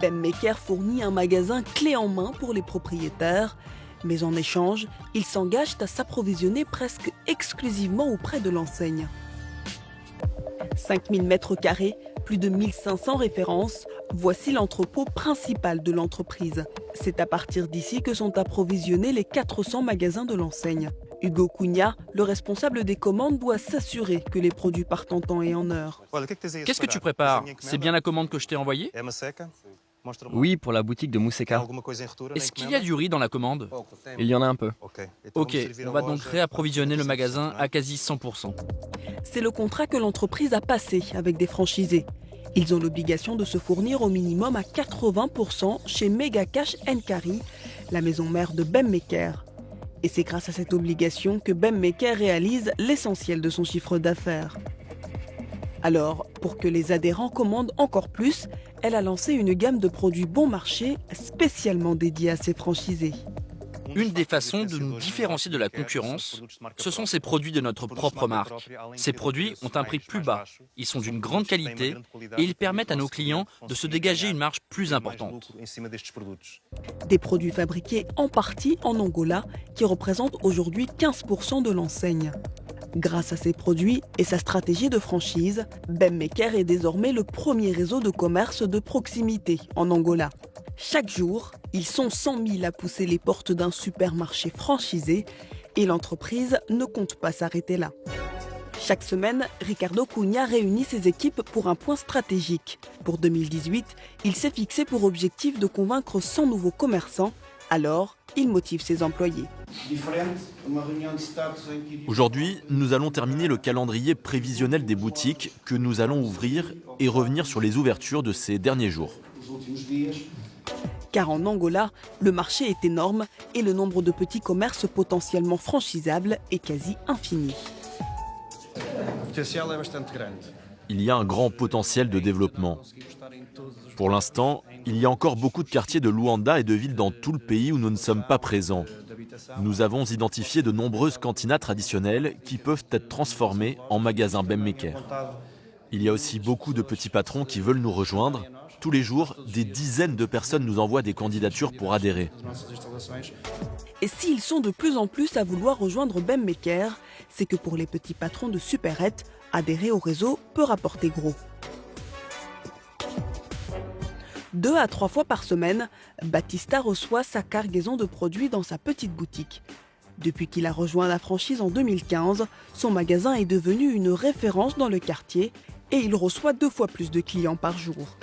Bemmaker fournit un magasin clé en main pour les propriétaires, mais en échange, ils s'engagent à s'approvisionner presque exclusivement auprès de l'enseigne. 5000 mètres carrés, plus de 1500 références, voici l'entrepôt principal de l'entreprise. C'est à partir d'ici que sont approvisionnés les 400 magasins de l'enseigne. Hugo Cunha, le responsable des commandes, doit s'assurer que les produits partent en temps et en heure. Qu'est-ce que tu prépares? C'est bien la commande que je t'ai envoyée? Oui, pour la boutique de Mousseka. Est-ce qu'il y a du riz dans la commande? Il y en a un peu. Ok, on va donc réapprovisionner le magasin à quasi 100%. C'est le contrat que l'entreprise a passé avec des franchisés. Ils ont l'obligation de se fournir au minimum à 80% chez Megacash Nkari, la maison mère de Bemmaker. Et c'est grâce à cette obligation que Bemmaker réalise l'essentiel de son chiffre d'affaires. Alors, pour que les adhérents commandent encore plus, elle a lancé une gamme de produits bon marché spécialement dédiés à ses franchisés. Une des façons de nous différencier de la concurrence, ce sont ces produits de notre propre marque. Ces produits ont un prix plus bas, ils sont d'une grande qualité et ils permettent à nos clients de se dégager une marge plus importante. Des produits fabriqués en partie en Angola qui représentent aujourd'hui 15% de l'enseigne. Grâce à ces produits et sa stratégie de franchise, Bemmaker est désormais le premier réseau de commerce de proximité en Angola. Chaque jour, ils sont 100 000 à pousser les portes d'un supermarché franchisé et l'entreprise ne compte pas s'arrêter là. Chaque semaine, Ricardo Cunha réunit ses équipes pour un point stratégique. Pour 2018, il s'est fixé pour objectif de convaincre 100 nouveaux commerçants. Alors, il motive ses employés. Aujourd'hui, nous allons terminer le calendrier prévisionnel des boutiques que nous allons ouvrir et revenir sur les ouvertures de ces derniers jours. Car en Angola, le marché est énorme et le nombre de petits commerces potentiellement franchisables est quasi infini. Il y a un grand potentiel de développement. Pour l'instant, il y a encore beaucoup de quartiers de Luanda et de villes dans tout le pays où nous ne sommes pas présents. Nous avons identifié de nombreuses cantinas traditionnelles qui peuvent être transformées en magasins Bemmaker. Il y a aussi beaucoup de petits patrons qui veulent nous rejoindre. Tous les jours, des dizaines de personnes nous envoient des candidatures pour adhérer. Et s'ils sont de plus en plus à vouloir rejoindre Bemmaker, c'est que pour les petits patrons de supérettes, adhérer au réseau peut rapporter gros. 2 à 3 fois par semaine, Batista reçoit sa cargaison de produits dans sa petite boutique. Depuis qu'il a rejoint la franchise en 2015, son magasin est devenu une référence dans le quartier et il reçoit 2 fois plus de clients par jour.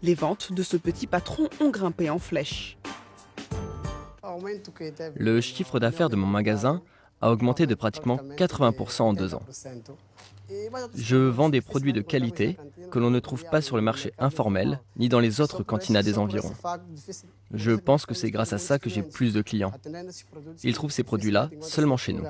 Les ventes de ce petit patron ont grimpé en flèche. Le chiffre d'affaires de mon magasin a augmenté de pratiquement 80% en 2 ans. Je vends des produits de qualité que l'on ne trouve pas sur le marché informel ni dans les autres cantinas des environs. Je pense que c'est grâce à ça que j'ai plus de clients. Ils trouvent ces produits-là seulement chez nous.